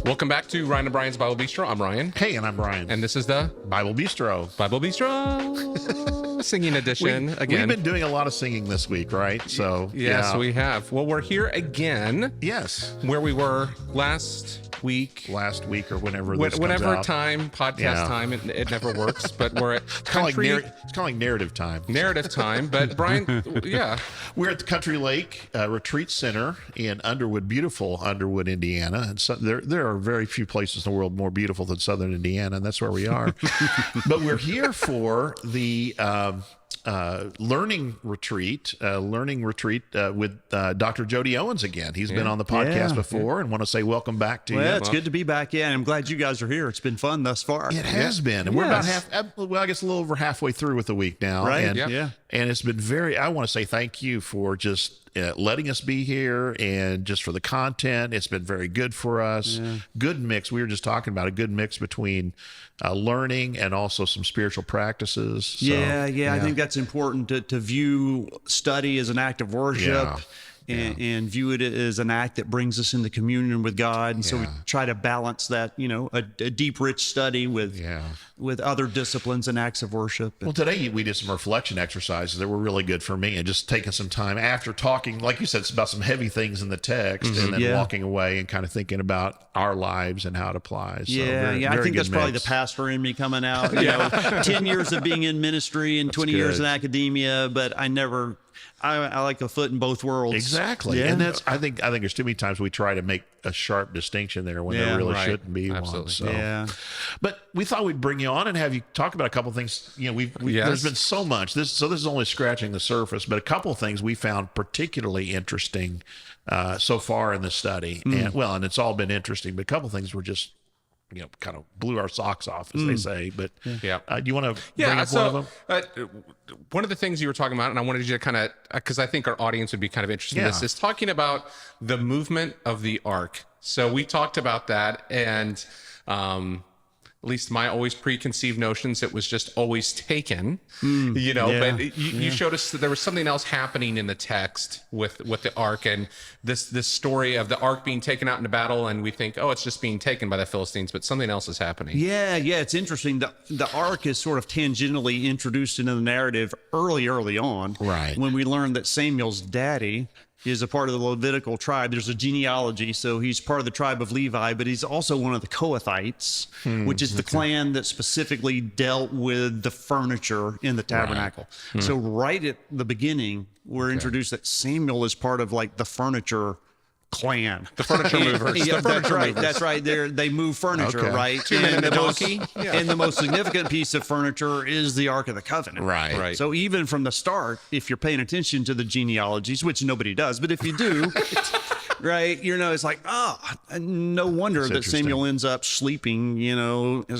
Welcome back to Ryan and Brian's Bible Bistro. I'm Ryan. Hey, and I'm Brian. And this is the Bible Bistro. Bible Bistro singing edition again. We've been doing a lot of singing this week, right? So yes, we have. Well, we're here again. Yes. Where we were last week or whenever this comes out. Time, podcast time, it never works, but we're at it's kind of like narrative time. Narrative time, but Brian, yeah. We're at the Country Lake Retreat Center in Underwood, beautiful Underwood, Indiana. And so there are very few places in the world more beautiful than Southern Indiana, and that's where we are. But we're here for the learning retreat with Dr. Jody Owens again. He's been on the podcast before, and want to say welcome back to you. Well, it's good to be back in. I'm glad you guys are here. It's been fun thus far. It has been. And we're about I guess a little over halfway through with the week now. Right. And it's been I want to say thank you for just letting us be here and just for the content. It's been very good for us. Yeah. Good mix. We were just talking about a good mix between learning and also some spiritual practices. So, I think that's important to view study as an act of worship. And view it as an act that brings us into communion with God. And so we try to balance that, a deep, rich study with other disciplines and acts of worship. Well, today we did some reflection exercises that were really good for me, and just taking some time after talking, like you said, it's about some heavy things in the text, and then walking away and kind of thinking about our lives and how it applies. So I think that's probably the pastor in me coming out. 10 years of being in ministry and 20 years in academia, but I like a foot in both worlds. Exactly. And I think there's too many times we try to make a sharp distinction there when there really shouldn't be one. So. But we thought we'd bring you on and have you talk about a couple of things. There's been so much. This is only scratching the surface, but a couple of things we found particularly interesting so far in the study. And it's all been interesting, but a couple of things were just kind of blew our socks off, as they say. But do you want to bring up one of them? One of the things you were talking about, and I wanted you to kind of, because I think our audience would be kind of interested in this, is talking about the movement of the ark. So we talked about that, and at least my always preconceived notions, it was just always taken, but you showed us that there was something else happening in the text with the ark, and this story of the ark being taken out into battle, and we think, it's just being taken by the Philistines, but something else is happening. It's interesting. The ark is sort of tangentially introduced into the narrative early on, right? When we learn that Samuel's daddy is a part of the Levitical tribe. There's a genealogy, so he's part of the tribe of Levi, but he's also one of the Kohathites, which is the clan that specifically dealt with the furniture in the tabernacle. Right. So right at the beginning, we're introduced that Samuel is part of like the furniture clan. The furniture movers. That's right. They move furniture, right? And the donkey. And the most significant piece of furniture is the Ark of the Covenant. Right. So even from the start, if you're paying attention to the genealogies, which nobody does, but if you do, right, it's like, no wonder that Samuel ends up sleeping,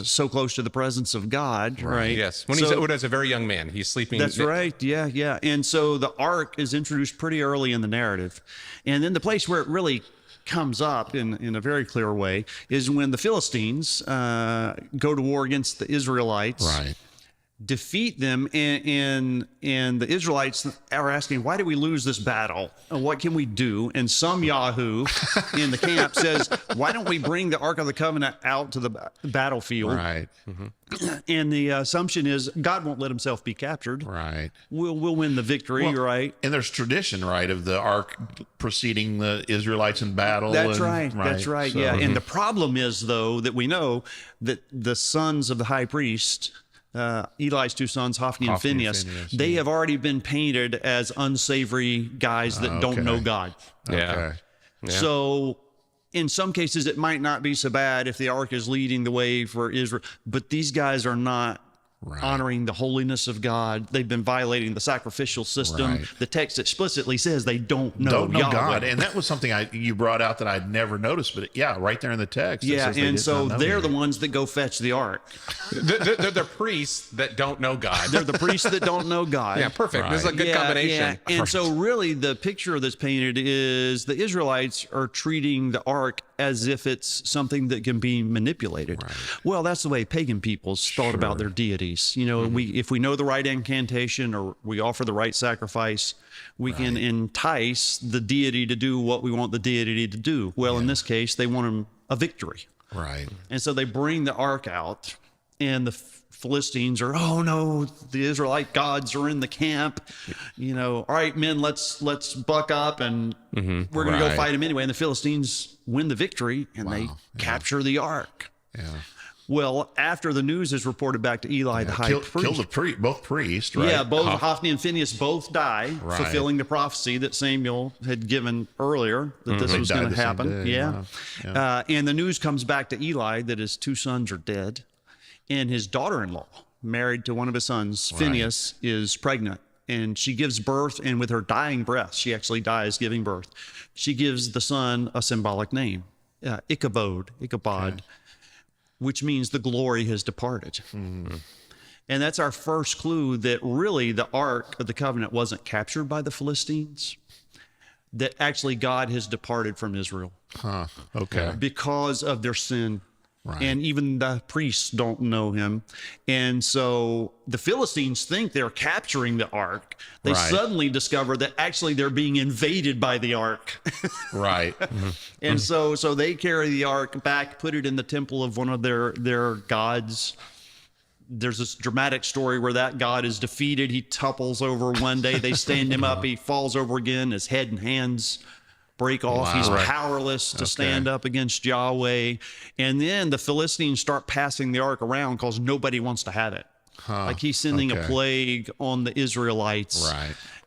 so close to the presence of God. Right. Yes. When he's a very young man, he's sleeping. That's right. Yeah. And so the ark is introduced pretty early in the narrative. And then the place where it really comes up in a very clear way is when the Philistines go to war against the Israelites. Right. Defeat them, and the Israelites are asking, why did we lose this battle? What can we do? And some Yahoo in the camp says, why don't we bring the Ark of the Covenant out to the battlefield? Right. And the assumption is God won't let himself be captured. Right. We'll win the victory, right? And there's tradition, right, of the Ark preceding the Israelites in battle. That's right. So, And the problem is, though, that we know that the sons of the high priest, Eli's two sons, Hophni and Phinehas, they have already been painted as unsavory guys that don't know God. Yeah. So in some cases, it might not be so bad if the ark is leading the way for Israel, but these guys are not honoring the holiness of God. They've been violating the sacrificial system. Right. The text explicitly says they don't know God. And that was something you brought out that I'd never noticed, but right there in the text. And so they're the ones that go fetch the ark. They're the priests that don't know God. They're the priests that don't know God. Yeah, perfect. Right. This is a good combination. Yeah. And so really the picture that's painted is the Israelites are treating the ark as if it's something that can be manipulated. Right. Well, that's the way pagan peoples thought about their deities. If we know the right incantation or we offer the right sacrifice, we can entice the deity to do what we want the deity to do. Well, in this case, they want a victory. Right. And so they bring the ark out, and the Philistines are, oh no, the Israelite gods are in the camp. All right, men, let's buck up, and we're going to go fight them anyway. And the Philistines win the victory, and they capture the ark. Yeah. Well, after the news is reported back to Eli, the high priest. Kill both priests, right? Yeah, both Hophni and Phinehas both die, fulfilling the prophecy that Samuel had given earlier that this was going to happen. And the news comes back to Eli that his 2 sons are dead, and his daughter-in-law, married to one of his sons, Phinehas, is pregnant. And she gives birth, and with her dying breath, she actually dies giving birth. She gives the son a symbolic name, Ichabod, which means the glory has departed. And that's our first clue that really the Ark of the Covenant wasn't captured by the Philistines, that actually God has departed from Israel. Okay. Because of their sin. And even the priests don't know him. And so the Philistines think they're capturing the ark. They suddenly discover that actually they're being invaded by the ark. And so they carry the ark back, put it in the temple of one of their gods. There's this dramatic story where that god is defeated. He topples over one day. They stand him up. He falls over again. His head and hands break off. He's powerless to stand up against Yahweh. And then the Philistines start passing the ark around because nobody wants to have it. Like he's sending a plague on the Israelites.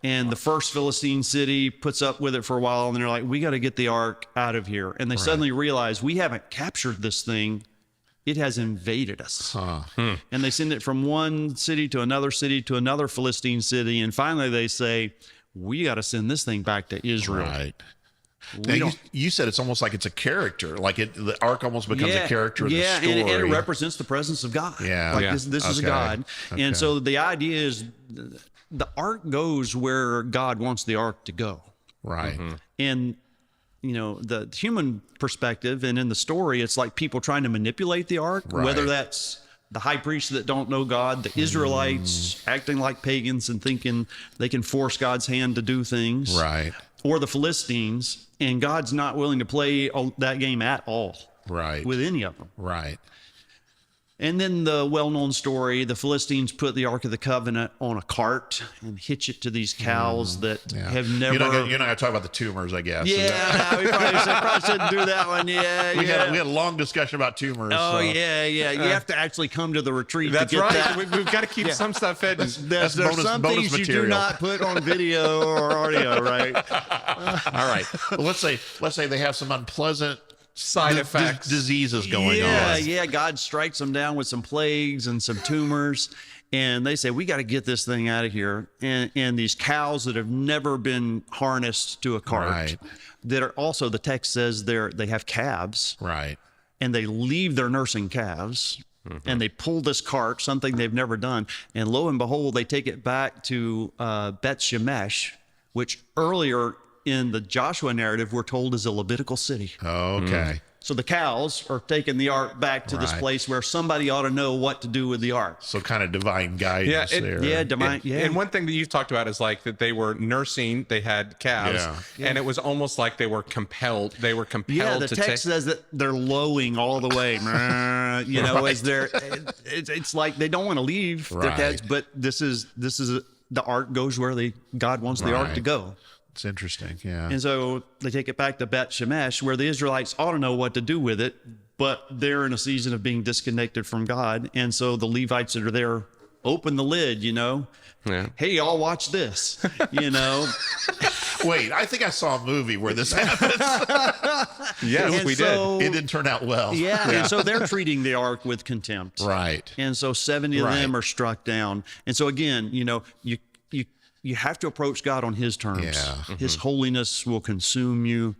And the first Philistine city puts up with it for a while, and they're like, we got to get the ark out of here. And they suddenly realize, we haven't captured this thing. It has invaded us. And they send it from one city to another Philistine city. And finally they say, we got to send this thing back to Israel. Now, you said it's almost like it's a character, like the ark almost becomes a character of the story. And it represents the presence of God. This is God. And so the idea is the ark goes where God wants the ark to go. And the human perspective, and in the story, it's like people trying to manipulate the ark, whether that's the high priests that don't know God, the Israelites acting like pagans and thinking they can force God's hand to do things, or the Philistines, and God's not willing to play that game at all with any of them. And then the well-known story, the Philistines put the Ark of the Covenant on a cart and hitch it to these cows that have never... You're not going to talk about the tumors, I guess. We probably shouldn't do that one. We had a long discussion about tumors. You have to actually come to the retreat to get that. We've got to keep some stuff hidden. There's some things you do not put on video or audio, right? All right. Well, let's say they have some unpleasant side effects, diseases going on. God strikes them down with some plagues and some tumors, and they say, we got to get this thing out of here. And these cows that have never been harnessed to a cart, that are also, the text says they have calves, and they leave their nursing calves, and they pull this cart, something they've never done, and lo and behold, they take it back to Beth Shemesh, which earlier in the Joshua narrative, we're told is a Levitical city. So the cows are taking the ark back to this place where somebody ought to know what to do with the ark. So kind of divine guidance there. And one thing that you've talked about is like that they were nursing, they had calves, and it was almost like they were compelled. They were compelled the text says that they're lowing all the way. As they're, it's like they don't want to leave their calves, but this is the ark goes where God wants the ark to go. It's interesting, And so they take it back to Beth Shemesh, where the Israelites ought to know what to do with it, but they're in a season of being disconnected from God. And so the Levites that are there open the lid, Hey, y'all watch this, Wait, I think I saw a movie where this happens. Yes, we did. It didn't turn out well. And so they're treating the ark with contempt. And so 70 of them are struck down. And so again, you have to approach God on his terms. His holiness will consume you.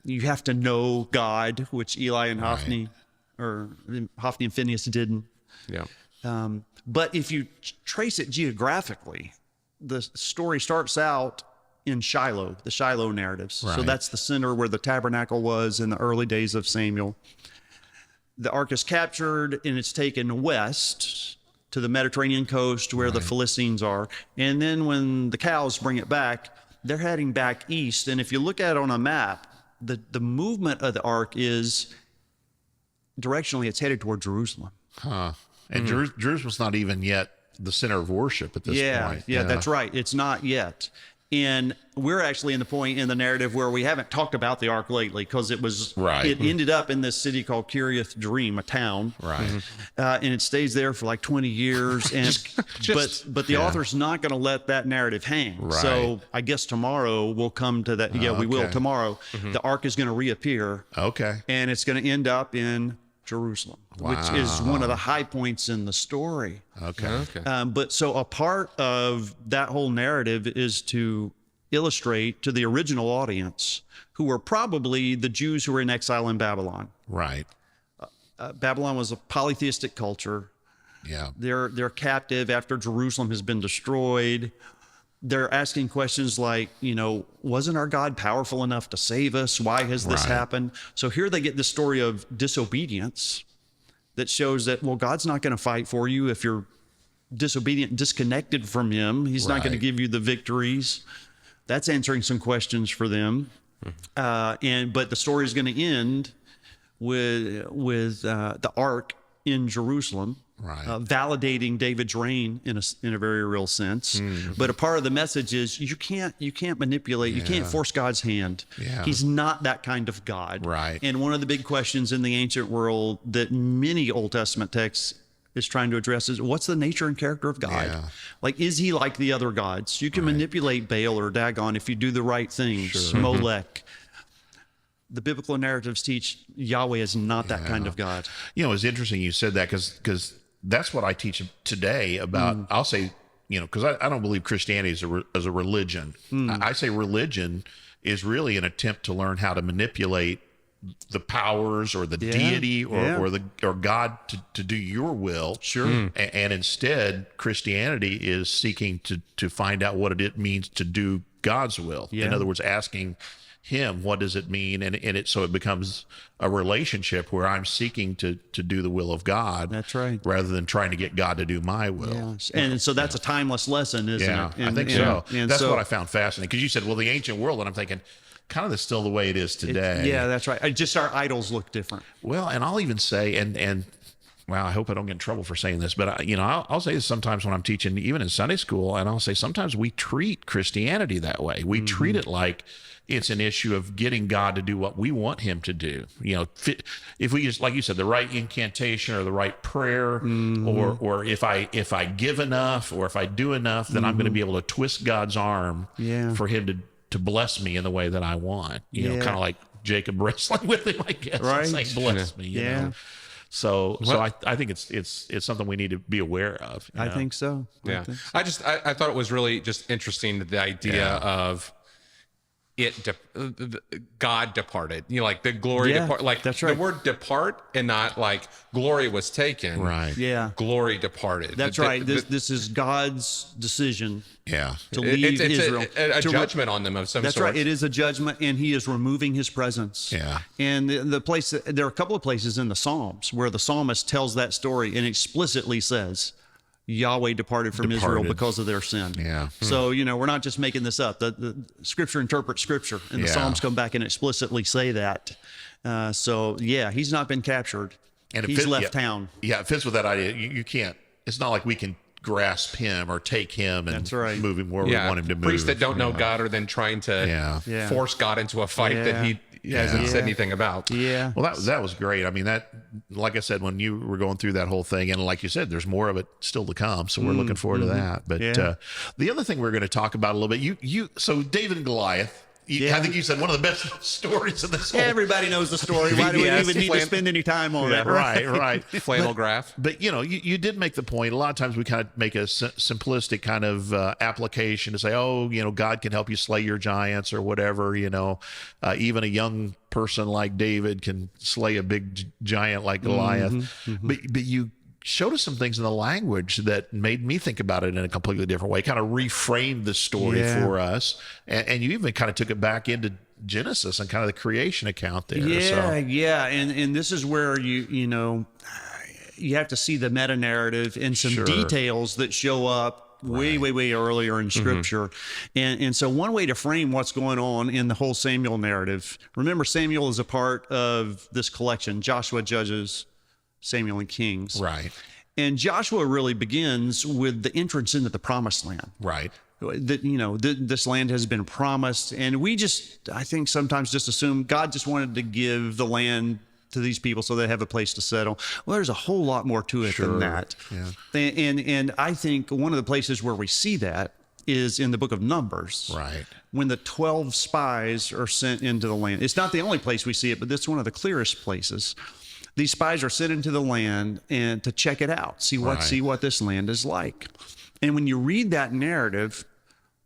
You have to know God, which Eli and Hophni and Phinehas didn't. But if you trace it geographically, the story starts out in Shiloh, the Shiloh narratives. So that's the center where the tabernacle was in the early days of Samuel. The ark is captured and it's taken west to the Mediterranean coast where the Philistines are. And then when the cows bring it back, they're heading back east. And if you look at it on a map, the movement of the ark is directionally, it's headed toward Jerusalem. Huh. And Jerusalem's not even yet the center of worship at this point. Yeah, that's right. It's not yet. And we're actually in the point in the narrative where we haven't talked about the ark lately, because it ended up in this city called Kiriath Jearim, a town. Right. And it stays there for like 20 years. And but the author's not going to let that narrative hang. Right. So I guess tomorrow we'll come to that. Yeah, we will tomorrow. The ark is going to reappear. Okay. And it's going to end up in Jerusalem, which is one of the high points in the story. Okay. But so a part of that whole narrative is to illustrate to the original audience, who were probably the Jews who were in exile in Babylon. Right. Babylon was a polytheistic culture. Yeah. They're captive after Jerusalem has been destroyed. They're asking questions like, wasn't our God powerful enough to save us? Why has this happened? So here they get the story of disobedience that shows that, well, God's not going to fight for you if you're disobedient, disconnected from him. He's not going to give you the victories. That's answering some questions for them. But the story is going to end with the ark in Jerusalem. Right. Validating David's reign in a very real sense. But a part of the message is you can't manipulate, you can't force God's hand. Yeah. He's not that kind of God. Right. And one of the big questions in the ancient world that many Old Testament texts is trying to address is, what's the nature and character of God? Yeah. Like, is he like the other gods? You can manipulate Baal or Dagon if you do the right things. Molech. The biblical narratives teach Yahweh is not that kind of God. It's interesting you said that, because that's what I teach today about. I'll say, because I don't believe Christianity is a religion. I say religion is really an attempt to learn how to manipulate the powers or the deity or God to do your will. Sure. And instead, Christianity is seeking to find out what it means to do God's will. In other words, asking him, what does it mean? And so it becomes a relationship where I'm seeking to do the will of God. That's right. Rather than trying to get God to do my will. Yes. And so that's a timeless lesson, isn't it? I think so. That's what I found fascinating. Because you said, well, the ancient world, and I'm thinking, kind of still the way it is today. That's right. Just our idols look different. Well, and I'll even say, and well, I hope I don't get in trouble for saying this, but I'll say this sometimes when I'm teaching, even in Sunday school, and I'll say sometimes we treat Christianity that way. We treat it like it's an issue of getting God to do what we want him to do. If we just, like you said, the right incantation or the right prayer, or if I give enough or if I do enough, then I'm going to be able to twist God's arm for him to bless me in the way that I want. Kind of like Jacob wrestling with him, I guess. Right. It's like, bless me. You know? So I think it's something we need to be aware of. I think so. Yeah. I thought it was really just interesting, the idea of God departed, like the glory depart, like that's right. The word depart and not like glory was taken. Right. Yeah. Glory departed. That's right. This is God's decision. Yeah. To leave Israel. A judgment on them of some sort. That's right. It is a judgment, and he is removing his presence. Yeah. And there are a couple of places in the Psalms where the psalmist tells that story and explicitly says, Yahweh departed from Israel because of their sin. Yeah. So, we're not just making this up. The scripture interprets scripture, and the Psalms come back and explicitly say that. He's not been captured. And he's left town. Yeah, it fits with that idea. You can't, it's not like we can grasp him or take him and move him where we want him to move. Priests that don't know God are then trying to force God into a fight that he hasn't said anything about. Yeah. Well, that was great. I mean, that, like I said, when you were going through that whole thing, and like you said, there's more of it still to come. So we're looking forward to that. But the other thing we're going to talk about a little bit, so David and Goliath. I think you said one of the best stories in this whole... Everybody knows the story. Why do we even need to spend any time on it? Right. Flannel graph. But, you did make the point. A lot of times we kind of make a simplistic kind of application to say, God can help you slay your giants or whatever, even a young person like David can slay a big giant like Goliath. But you showed us some things in the language that made me think about it in a completely different way, kind of reframed the story for us. And you even kind of took it back into Genesis and kind of the creation account there. And this is where you have to see the meta narrative and some details that show up way earlier in Scripture. And so one way to frame what's going on in the whole Samuel narrative, remember Samuel is a part of this collection, Joshua, Judges, Samuel, and Kings. Right. And Joshua really begins with the entrance into the Promised Land. Right. That, this land has been promised. And I think sometimes just assume God just wanted to give the land to these people so they have a place to settle. Well, there's a whole lot more to it than that. Yeah. And I think one of the places where we see that is in the book of Numbers. Right. When the 12 spies are sent into the land. It's not the only place we see it, but that's one of the clearest places. These spies are sent into the land and to check it out, see what this land is like. And when you read that narrative,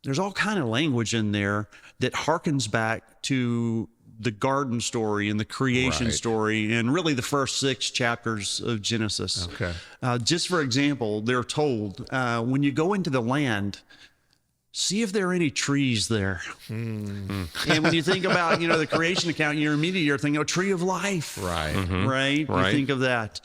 there's all kind of language in there that harkens back to the garden story and the creation story and really the first 6 chapters of Genesis. Okay. Just for example, they're told, when you go into the land, see if there are any trees there. And when you think about, the creation account, you're thinking, tree of life. Right. Right? You think of that.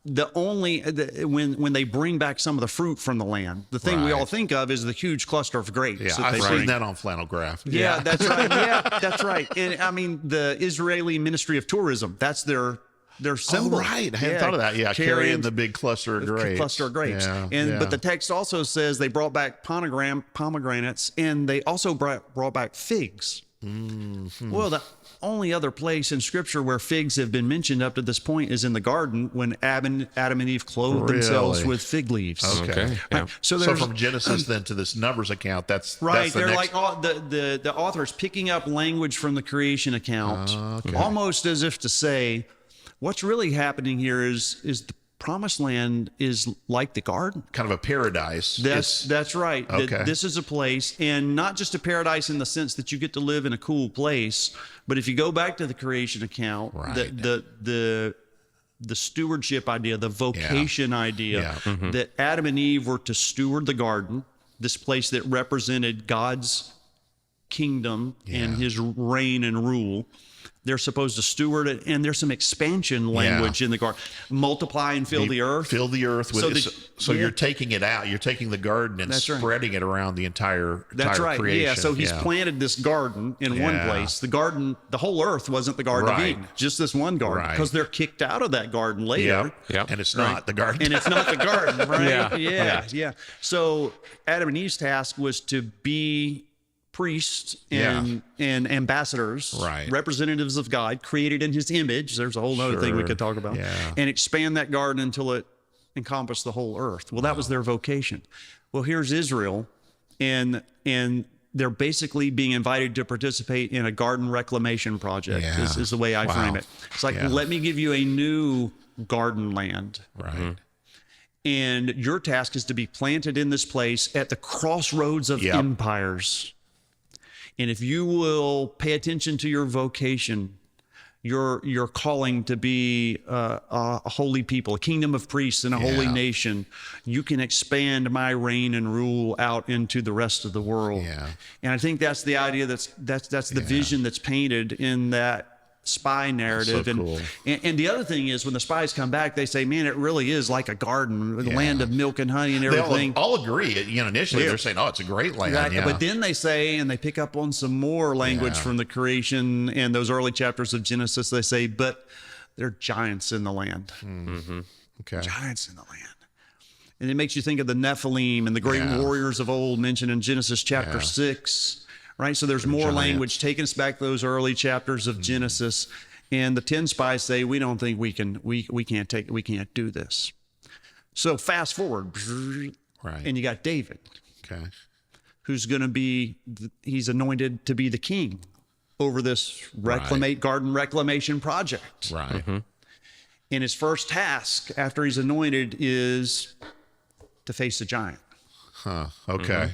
When they bring back some of the fruit from the land, the thing we all think of is the huge cluster of grapes. Yeah, I've seen that on flannel graph. Yeah, that's right. Yeah, that's right. And I mean, the Israeli Ministry of Tourism, that's their symbol. Oh, right. I hadn't thought of that. Yeah, carrying the big cluster of grapes. But the text also says they brought back pomegranates, and they also brought back figs. Well, the only other place in Scripture where figs have been mentioned up to this point is in the garden when Adam and Eve clothed themselves with fig leaves. Okay. Right? So from Genesis then to this Numbers account, that's right. They're like the author's picking up language from the creation account, almost as if to say, what's really happening here is the Promised Land is like the garden, kind of a paradise. That's right. Okay. This is a place, and not just a paradise in the sense that you get to live in a cool place, but if you go back to the creation account, the stewardship idea, the vocation idea, that Adam and Eve were to steward the garden, this place that represented God's kingdom and his reign and rule. They're supposed to steward it, and there's some expansion language in the garden. Multiply and fill the earth. Fill the earth with so you're taking it out. You're taking the garden and spreading it around the entire creation. Yeah, so he's planted this garden in one place. The garden, the whole earth wasn't the Garden of Eden, just this one garden, because they're kicked out of that garden later. And it's not the garden. And it's not the garden, right? Yeah. So Adam and Eve's task was to be priests and ambassadors, representatives of God, created in his image. There's a whole other thing we could talk about. And expand that garden until it encompassed the whole earth. Well, that was their vocation. Well, here's Israel, and they're basically being invited to participate in a garden reclamation project, is the way I frame it. It's like, let me give you a new garden land. Right. And your task is to be planted in this place at the crossroads of empires. And if you will pay attention to your vocation, your calling to be a holy people, a kingdom of priests and a holy nation, you can expand my reign and rule out into the rest of the world. And I think that's the idea, that's the vision that's painted in that spy narrative. So cool. And the other thing is, when the spies come back, they say, man, it really is like a garden, the land of milk and honey and everything. They all agree. Initially they're saying, oh, it's a great land. Right. But then they say, and they pick up on some more language from the creation and those early chapters of Genesis, they say, but there are giants in the land. Okay. Giants in the land. And it makes you think of the Nephilim and the great warriors of old mentioned in Genesis chapter 6. Right, so there's more language taking us back to those early chapters of Genesis, and the 10 spies say, we don't think we can't do this. So fast forward, and you got David, who's going to be, he's anointed to be the king over this garden reclamation project. Right. And his first task after he's anointed is to face a giant. Okay.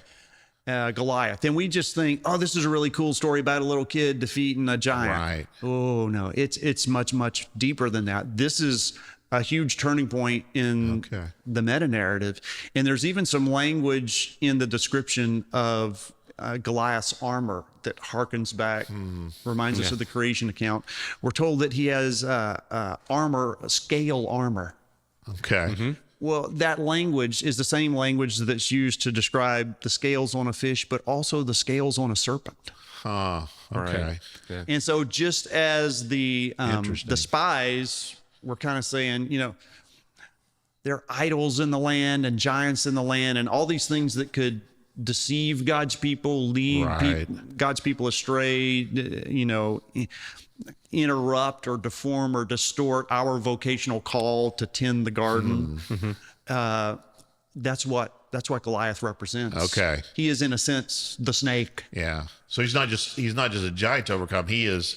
Goliath. And we just think, oh, this is a really cool story about a little kid defeating a giant. Right. Oh, no, it's much, much deeper than that. This is a huge turning point in the meta-narrative. And there's even some language in the description of Goliath's armor that harkens back, reminds us of the creation account. We're told that he has armor, scale armor. Okay. Well, that language is the same language that's used to describe the scales on a fish, but also the scales on a serpent. Okay. Right. Yeah. And so just as the spies were kind of saying, there are idols in the land and giants in the land and all these things that could deceive God's people, lead God's people astray, interrupt or deform or distort our vocational call to tend the garden. That's what Goliath represents. Okay. He is in a sense the snake. Yeah. So he's not just a giant to overcome. He is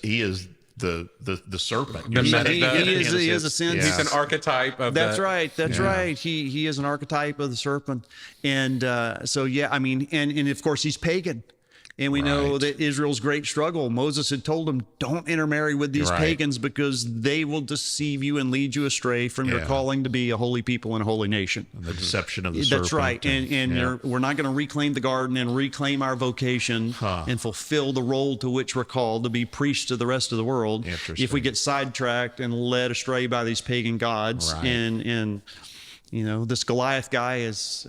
the serpent. He is a sense. He's an archetype of That's right. That's right. He is an archetype of the serpent. And and of course he's pagan. And we know that Israel's great struggle, Moses had told them, don't intermarry with these pagans because they will deceive you and lead you astray from your calling to be a holy people and a holy nation. And the deception of the serpent. That's right. And we're not going to reclaim the garden and reclaim our vocation and fulfill the role to which we're called to be priests to the rest of the world if we get sidetracked and led astray by these pagan gods. And this Goliath guy is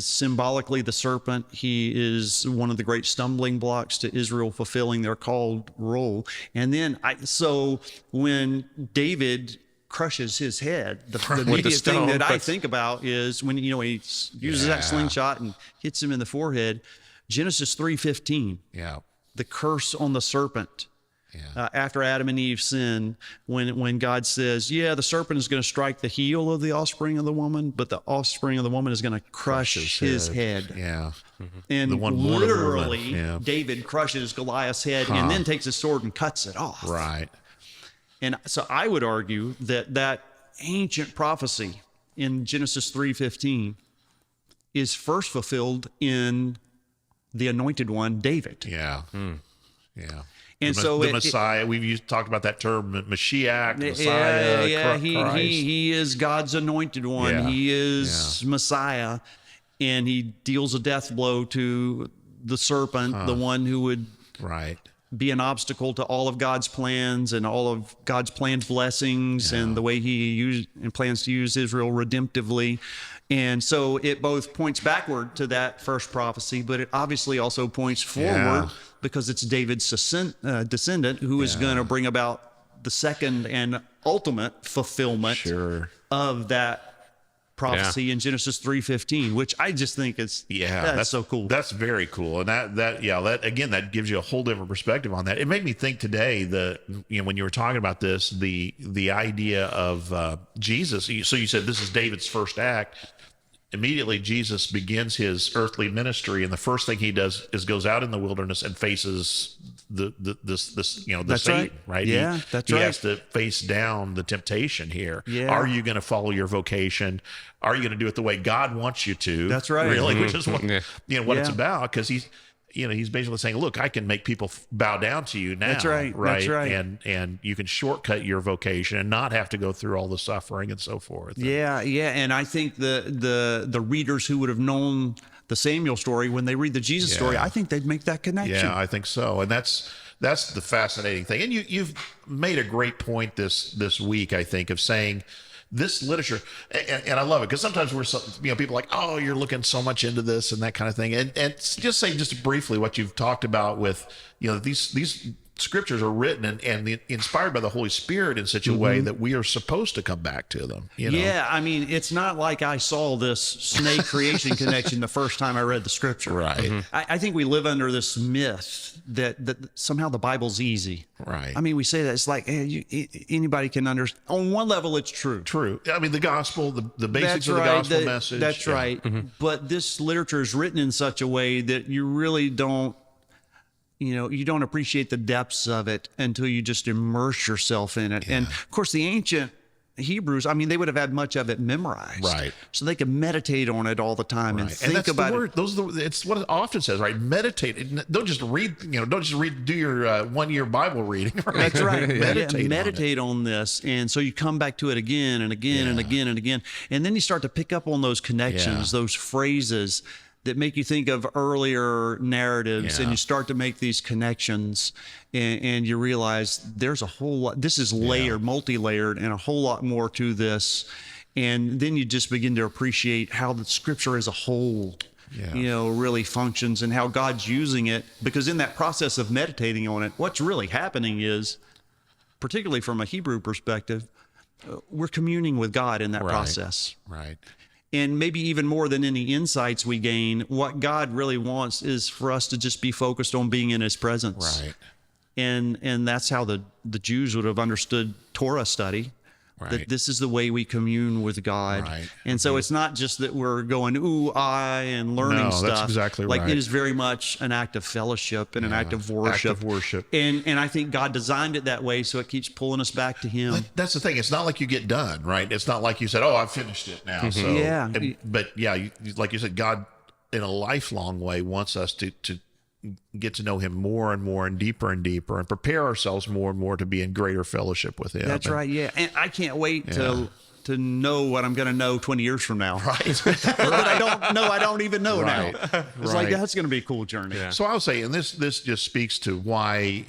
symbolically the serpent. He is one of the great stumbling blocks to Israel fulfilling their called role. And then, so when David crushes his head, the immediate thing that I think about is when, he uses that slingshot and hits him in the forehead, Genesis 3:15. Yeah. The curse on the serpent. After Adam and Eve sinned, when God says, the serpent is going to strike the heel of the offspring of the woman, but the offspring of the woman is going to crush his head. Yeah. And the one literally, David crushes Goliath's head and then takes his sword and cuts it off. Right. And so I would argue that ancient prophecy in Genesis 3:15 is first fulfilled in the anointed one, David. Yeah. Yeah. And the Messiah, we've talked about that term, Mashiach, Messiah. He is God's anointed one. Yeah, he is Messiah, and he deals a death blow to the serpent, the one who would be an obstacle to all of God's plans and all of God's planned blessings and the way he plans to use Israel redemptively. And so it both points backward to that first prophecy, but it obviously also points forward because it's David's descendant who is going to bring about the second and ultimate fulfillment of that prophecy in Genesis 3:15, which I just think is that's so cool. That's very cool, and that gives you a whole different perspective on that. It made me think today when you were talking about this, the idea of Jesus. So you said this is David's first act. Immediately, Jesus begins his earthly ministry, and the first thing he does is goes out in the wilderness and faces the Satan, right? Yeah, he has to face down the temptation here. Yeah. Are you going to follow your vocation? Are you going to do it the way God wants you to? That's right. Really, which is what what it's about, because he's basically saying, look, I can make people bow down to you now. That's right. That's right. And you can shortcut your vocation and not have to go through all the suffering and so forth. Yeah. And I think the readers who would have known the Samuel story, when they read the Jesus story, I think they'd make that connection. Yeah, I think so. And that's the fascinating thing. And you've made a great point this week, I think, of saying this literature, and I love it, because sometimes people are like, oh, you're looking so much into this and that kind of thing. And just say just briefly what you've talked about with, these scriptures are written and inspired by the Holy Spirit in such a way that we are supposed to come back to them. Yeah, I mean, it's not like I saw this snake creation connection the first time I read the scripture. Right. Mm-hmm. I think we live under this myth that somehow the Bible's easy. Right. I mean, we say that it's like anybody can understand. On one level, it's true. True. I mean, the gospel, the basics of the gospel message. That's right. Mm-hmm. But this literature is written in such a way that you really don't, you don't appreciate the depths of it until you just immerse yourself in it. Yeah. And of course, the ancient Hebrews, I mean, they would have had much of it memorized, right? So they could meditate on it all the time and think about it. It's what it often says, right? Meditate. Don't just read. Do your 1 year Bible reading. Right? That's right. Meditate on this, and so you come back to it again and again and again and again, and then you start to pick up on those connections, those phrases that make you think of earlier narratives, and you start to make these connections, and you realize there's a whole lot. This is layered, multi-layered, and a whole lot more to this. And then you just begin to appreciate how the Scripture as a whole, really functions, and how God's using it. Because in that process of meditating on it, what's really happening is, particularly from a Hebrew perspective, we're communing with God in that process. Right. And maybe even more than any insights we gain, what God really wants is for us to just be focused on being in his presence. Right. And that's how the Jews would have understood Torah study. Right. That this is the way we commune with God. Right. And so it's not just that we're going, ooh, and learning stuff. That's exactly right. Like, it is very much an act of fellowship and an act of worship. And I think God designed it that way, so it keeps pulling us back to him. That's the thing. It's not like you get done, right? It's not like you said, oh, I've finished it now. So, like you said, God, in a lifelong way, wants us to get to know him more and more and deeper and prepare ourselves more and more to be in greater fellowship with him. That's right. Yeah. And I can't wait to know what I'm going to know 20 years from now. Right. But I don't even know now. It's like, that's going to be a cool journey. Yeah. So I would say, and this just speaks to why,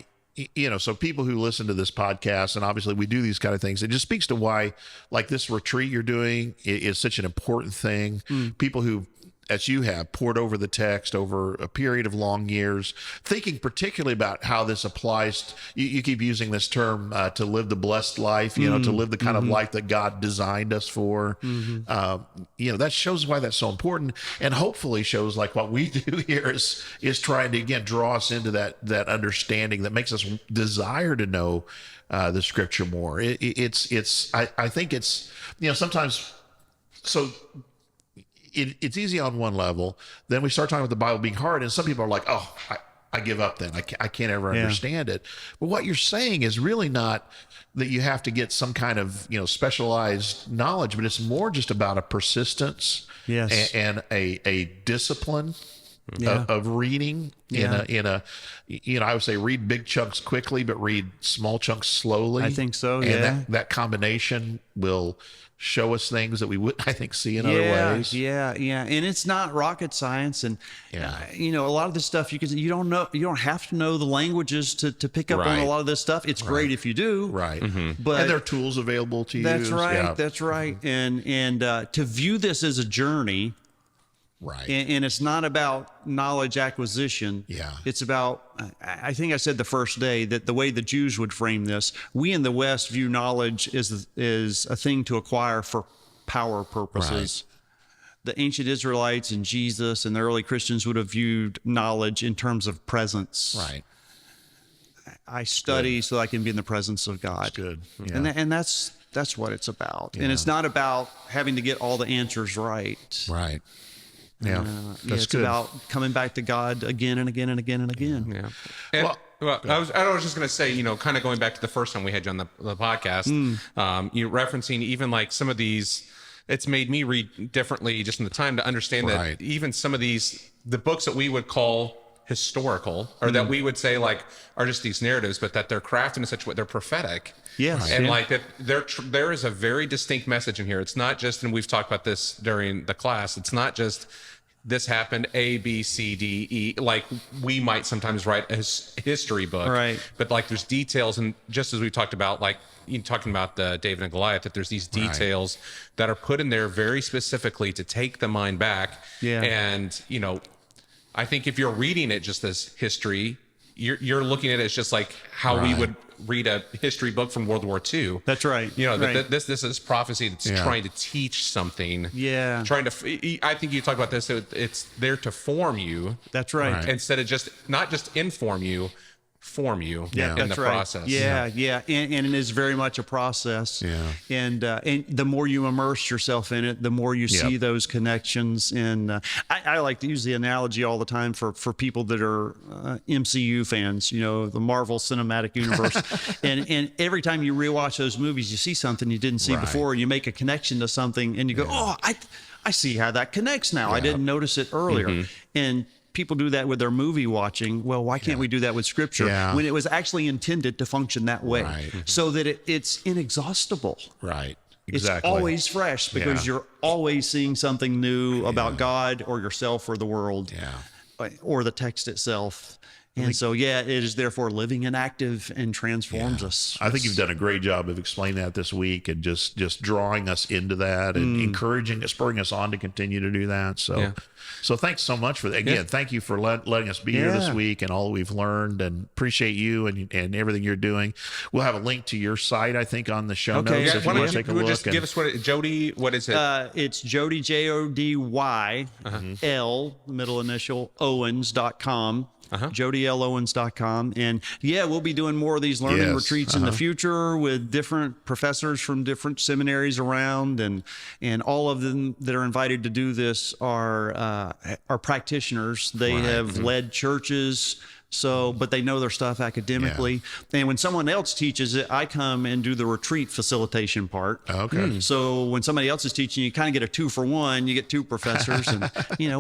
so people who listen to this podcast, and obviously we do these kind of things, it just speaks to why, like, this retreat you're doing is such an important thing. People who, as you have, poured over the text over a period of long years, thinking particularly about how this applies. You keep using this term, to live the blessed life, to live the kind of life that God designed us for. That shows why that's so important, and hopefully shows like what we do here is trying to, again, draw us into that understanding that makes us desire to know the Scripture more. I think it's, sometimes, so it's easy on one level. Then we start talking about the Bible being hard, and some people are like, oh, I give up then. I can't ever understand it. But what you're saying is really not that you have to get some kind of, specialized knowledge, but it's more just about a persistence and a discipline of reading in a I would say read big chunks quickly, but read small chunks slowly. I think so. And that combination will show us things that we wouldn't, I think, see in other ways. Yeah. And it's not rocket science. And, a lot of this stuff you don't have to know the languages to pick up on a lot of this stuff. It's great if you do. Right. But and there are tools available to that's use. Right. Yeah. That's right. And to view this as a journey. Right. And it's not about knowledge acquisition. Yeah. It's about, I think I said the first day that the way the Jews would frame this, we in the West view knowledge as a thing to acquire for power purposes. Right. The ancient Israelites and Jesus and the early Christians would have viewed knowledge in terms of presence. Right. I study so I can be in the presence of God. That's good. Yeah. And that's what it's about. Yeah. And it's not about having to get all the answers right. Right. Yeah, that's it's good. About coming back to God again and again and again and again. Yeah. And, I was just going to say, kind of going back to the first time we had you on the podcast, you referencing even like some of these, it's made me read differently just in the time to understand that even some of these, the books that we would call historical, or that we would say like are just these narratives, but that they're crafted in such a way, they're prophetic. Yes. And like that there is a very distinct message in here. It's not just, and we've talked about this during the class, it's not just this happened A, B, C, D, E, like we might sometimes write a history book. Right. But like there's details, and just as we talked about, like talking about the David and Goliath, that there's these details that are put in there very specifically to take the mind back. Yeah. And, I think if you're reading it just as history, you're looking at it as just like how we would read a history book from World War II. That's right. This is prophecy that's trying to teach something. Yeah. I think you talk about this. It's there to form you. That's right. Instead of just not just inform you, form you in the process. Yeah. And it is very much a process. Yeah. And the more you immerse yourself in it, the more you see those connections. And I like to use the analogy all the time for people that are MCU fans, the Marvel Cinematic Universe. and every time you rewatch those movies, you see something you didn't see before. You make a connection to something and you go, oh, I see how that connects now. I didn't notice it earlier. And people do that with their movie watching. Well, why can't we do that with Scripture when it was actually intended to function that way? Right. So that it's inexhaustible. Right. Exactly. It's always fresh because you're always seeing something new about God or yourself or the world or the text itself. And so, it is therefore living and active and transforms us. I think you've done a great job of explaining that this week and just drawing us into that and encouraging us, spurring us on to continue to do that. So, so thanks so much for that. Again, thank you for letting us be here this week and all that we've learned, and appreciate you and everything you're doing. We'll have a link to your site, I think, on the show notes. If you want to take a look. Just give us Jody, what is it? It's Jody, Jodyl, middle initial, Owens.com. JodyLOwens.com. And we'll be doing more of these learning retreats in the future with different professors from different seminaries around, and all of them that are invited to do this are practitioners. They have led churches. But they know their stuff academically. And when someone else teaches it, I come and do the retreat facilitation part. Okay. So when somebody else is teaching, you kind of get a 2-for-1. You get two professors, and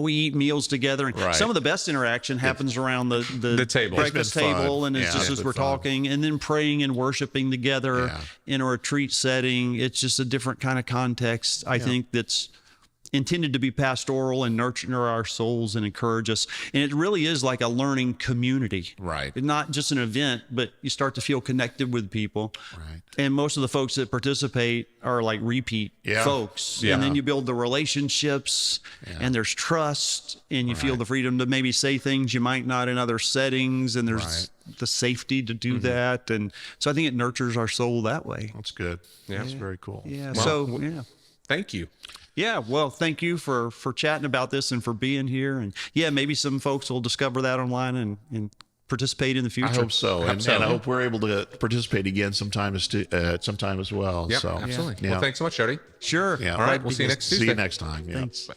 we eat meals together. And some of the best interaction happens around the table, breakfast table, and it's just as we're talking, and then praying and worshiping together in a retreat setting. It's just a different kind of context, I think, that's intended to be pastoral and nurture our souls and encourage us. And it really is like a learning community. Right. It's not just an event, but you start to feel connected with people. Right. And most of the folks that participate are like repeat folks. And then you build the relationships, and there's trust, and you feel the freedom to maybe say things you might not in other settings, and there's the safety to do that. And so I think it nurtures our soul that way. That's good. Yeah, that's very cool. Yeah. Thank you. Yeah, well, thank you for chatting about this and for being here. And maybe some folks will discover that online and participate in the future. I hope so. And I hope we're able to participate again sometime as well. Yep, so absolutely. Well, thanks so much, Jody. Sure. Yeah. All right, we'll see you next Tuesday. See you next time. Yeah. Thanks. Bye.